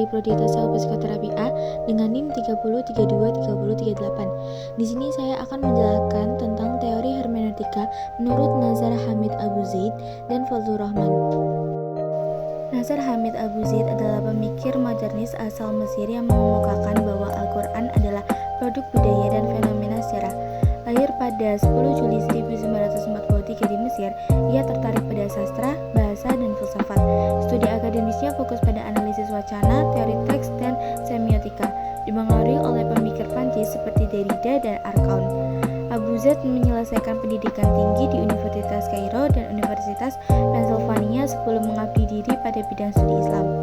dari Prodi Tasawuf Psikoterapi A dengan NIM 30323038. Di sini saya akan menjelaskan tentang teori hermeneutika menurut Nazar Hamid Abu Zaid dan Fazlur Rahman. Nazar Hamid Abu Zaid adalah pemikir modernis asal Mesir yang mengemukakan bahwa Al-Quran adalah produk budaya dan fenomena sejarah. Lahir pada 10 Juli 1943 di Mesir, ia tertarik pada sastra, bahasa, dan filsafat. Studi akademisnya fokus pada analisis wacana, teori teks, dan semiotika, dipengaruhi oleh pemikir Prancis seperti Derrida dan Arcaund. Abu Zaid menyelesaikan pendidikan tinggi di Universitas Kairo dan Universitas Pennsylvania sebelum mengabdi diri pada bidang studi Islam.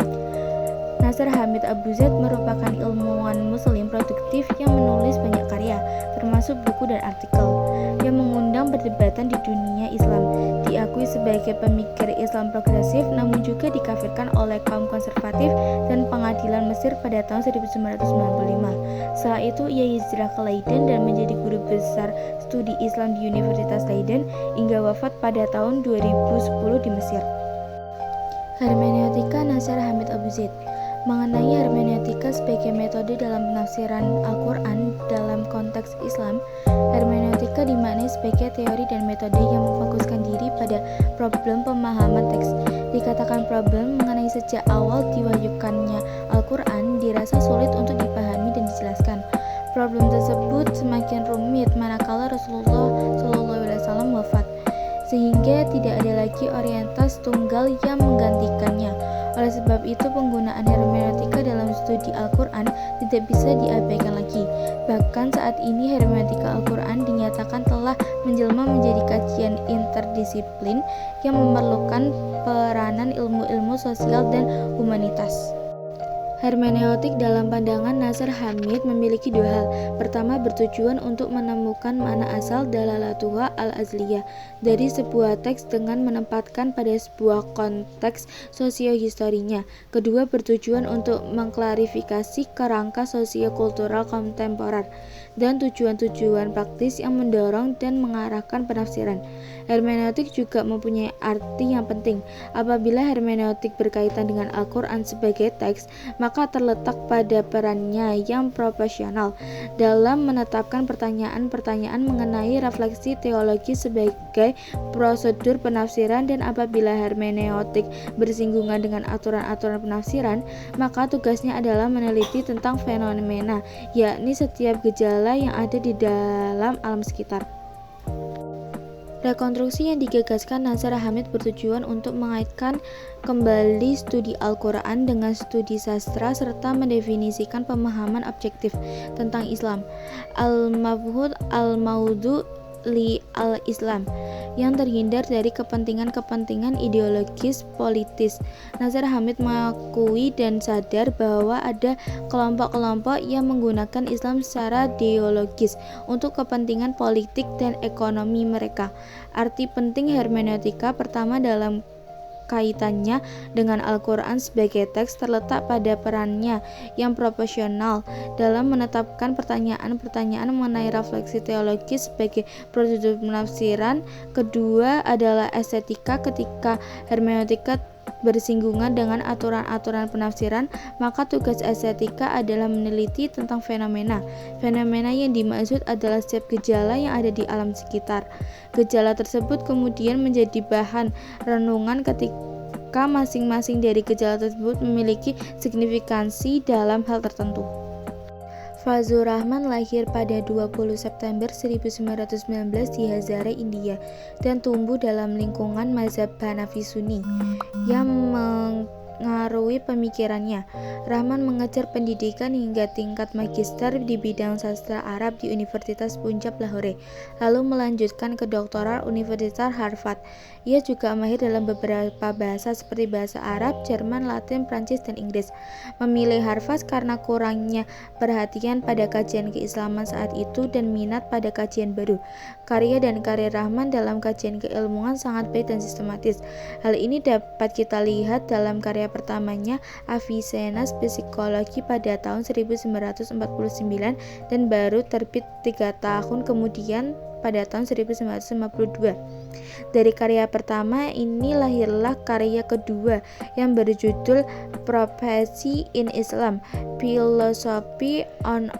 Nazar Hamid Abu Zaid merupakan ilmuwan muslim produktif yang menulis banyak karya, termasuk buku dan artikel, yang mengundang perdebatan di dunia Islam. Diakui sebagai pemikir Islam progresif, namun juga dikafirkan oleh kaum konservatif dan pengadilan Mesir pada tahun 1995. Setelah itu, ia hijrah ke Leiden dan menjadi guru besar studi Islam di Universitas Leiden hingga wafat pada tahun 2010 di Mesir. Hermeneutika Nazar Hamid Abu Zaid. Mengenai hermeneutika sebagai metode dalam penafsiran Al-Quran dalam konteks Islam, hermeneutika dimaknai sebagai teori dan metode yang memfokuskan diri pada problem pemahaman teks. Dikatakan problem mengenai sejak awal diwahyukannya Al-Quran dirasa sulit untuk dipahami dan dijelaskan. Problem tersebut semakin rumit manakala Rasulullah SAW wafat, sehingga tidak ada lagi orientas tunggal yang menggantikannya. Oleh sebab itu, penggunaan hermeneutika dalam studi Al-Quran tidak bisa diabaikan lagi. Bahkan saat ini hermeneutika Al-Quran dinyatakan telah menjelma menjadi kajian interdisiplin yang memerlukan peranan ilmu-ilmu sosial dan humanitas. Hermeneutik dalam pandangan Nazar Hamid memiliki dua hal. Pertama, bertujuan untuk menemukan makna asal dalalatuha al-azliyah dari sebuah teks dengan menempatkan pada sebuah konteks sosiohistorinya. Kedua, bertujuan untuk mengklarifikasi kerangka sosiokultural kontemporer dan tujuan-tujuan praktis yang mendorong dan mengarahkan penafsiran. Hermeneutik juga mempunyai arti yang penting. Apabila hermeneutik berkaitan dengan Al-Quran sebagai teks, maka terletak pada perannya yang proporsional dalam menetapkan pertanyaan-pertanyaan mengenai refleksi teologi sebagai prosedur penafsiran, dan apabila hermeneutik bersinggungan dengan aturan-aturan penafsiran, maka tugasnya adalah meneliti tentang fenomena, yakni setiap gejala yang ada di dalam alam sekitar. Rekonstruksi yang digagaskan Nazar Hamid bertujuan untuk mengaitkan kembali studi Al-Quran dengan studi sastra serta mendefinisikan pemahaman objektif tentang Islam, al-mabhud al-maudu li al-Islam, yang terhindar dari kepentingan-kepentingan ideologis politis. Nazar Hamid mengakui dan sadar bahwa ada kelompok-kelompok yang menggunakan Islam secara ideologis untuk kepentingan politik dan ekonomi mereka. Arti penting hermeneutika pertama dalam kaitannya dengan Al-Quran sebagai teks terletak pada perannya yang proporsional dalam menetapkan pertanyaan-pertanyaan mengenai refleksi teologis sebagai prosedur penafsiran. Kedua adalah estetika. Ketika hermeneutika bersinggungan dengan aturan-aturan penafsiran, maka tugas estetika adalah meneliti tentang fenomena. Fenomena yang dimaksud adalah setiap gejala yang ada di alam sekitar. Gejala tersebut kemudian menjadi bahan renungan ketika masing-masing dari gejala tersebut memiliki signifikansi dalam hal tertentu. Fazlur Rahman lahir pada 20 September 1919 di Hazare, India, dan tumbuh dalam lingkungan mazhab Hanafi Sunni yang mengaruhi pemikirannya. Rahman mengejar pendidikan hingga tingkat magister di bidang sastra Arab di Universitas Punjab, Lahore, lalu melanjutkan ke doktoral Universitas Harvard. Ia juga mahir dalam beberapa bahasa seperti bahasa Arab, Jerman, Latin, Prancis, dan Inggris. Memilih Harvard karena kurangnya perhatian pada kajian keislaman saat itu dan minat pada kajian baru. Karya dan karir Rahman dalam kajian keilmuan sangat baik dan sistematis. Hal ini dapat kita lihat dalam karya pertamanya, Avicenna's Psikologi, pada tahun 1949 dan baru terbit 3 tahun kemudian pada tahun 1952. Dari karya pertama ini lahirlah karya kedua yang berjudul Prophecy in Islam, Philosophy on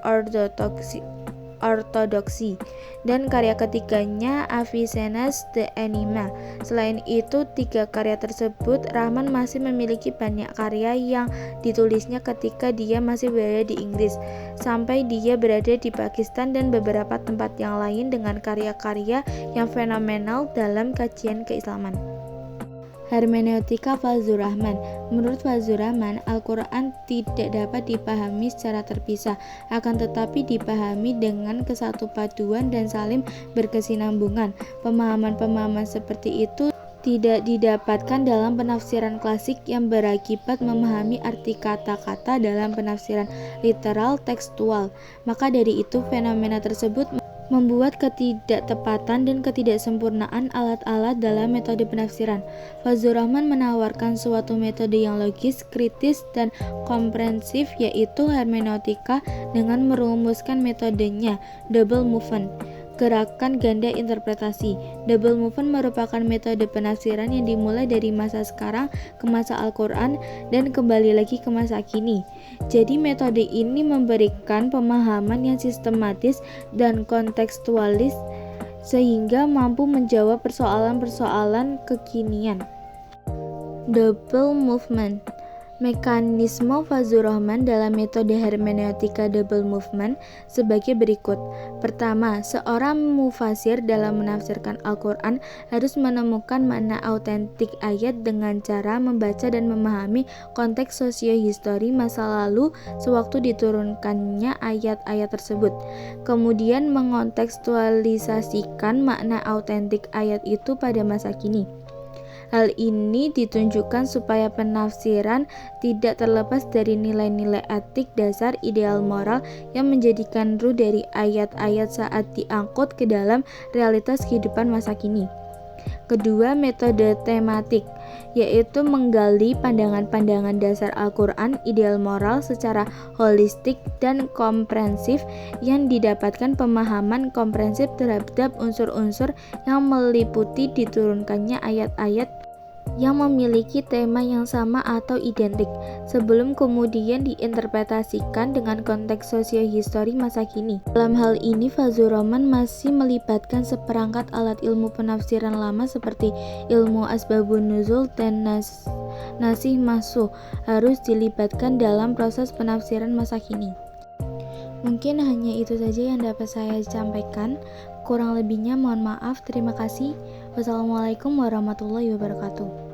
Orthodoxy, dan karya ketiganya Avicenna's The Enigma. Selain itu, tiga karya tersebut, Rahman masih memiliki banyak karya yang ditulisnya ketika dia masih berada di Inggris, sampai dia berada di Pakistan dan beberapa tempat yang lain dengan karya-karya yang fenomenal dalam kajian keislaman. Hermeneutika Fazlur Rahman. Menurut Fazlur Rahman, Al-Quran tidak dapat dipahami secara terpisah, akan tetapi dipahami dengan kesatupaduan dan saling berkesinambungan. Pemahaman-pemahaman seperti itu tidak didapatkan dalam penafsiran klasik yang berakibat memahami arti kata-kata dalam penafsiran literal tekstual. Maka dari itu, fenomena tersebut membuat ketidaktepatan dan ketidaksempurnaan alat-alat dalam metode penafsiran. Fazlur Rahman menawarkan suatu metode yang logis, kritis, dan komprehensif, yaitu hermeneutika, dengan merumuskan metodenya double movement, gerakan ganda interpretasi. Double movement merupakan metode penafsiran yang dimulai dari masa sekarang ke masa Al-Quran dan kembali lagi ke masa kini. Jadi metode ini memberikan pemahaman yang sistematis dan kontekstualis sehingga mampu menjawab persoalan-persoalan kekinian. Double movement. Mekanisme Fazlur Rahman dalam metode hermeneutika double movement sebagai berikut. Pertama, seorang mufasir dalam menafsirkan Al-Quran harus menemukan makna autentik ayat dengan cara membaca dan memahami konteks sosiohistori masa lalu sewaktu diturunkannya ayat-ayat tersebut. Kemudian mengontekstualisasikan makna autentik ayat itu pada masa kini. Hal ini ditunjukkan supaya penafsiran tidak terlepas dari nilai-nilai etik dasar ideal moral yang menjadikan ruh dari ayat-ayat saat diangkut ke dalam realitas kehidupan masa kini. Kedua, metode tematik, yaitu menggali pandangan-pandangan dasar Al-Quran ideal moral secara holistik dan komprehensif yang didapatkan pemahaman komprehensif terhadap unsur-unsur yang meliputi diturunkannya ayat-ayat yang memiliki tema yang sama atau identik, sebelum kemudian diinterpretasikan dengan konteks sosiohistori masa kini. Dalam hal ini, Fazlur Rahman masih melibatkan seperangkat alat ilmu penafsiran lama seperti ilmu asbabun nuzul dan nasih mansuh harus dilibatkan dalam proses penafsiran masa kini. Mungkin hanya itu saja yang dapat saya sampaikan. Kurang lebihnya mohon maaf. Terima kasih. Wassalamualaikum warahmatullahi wabarakatuh.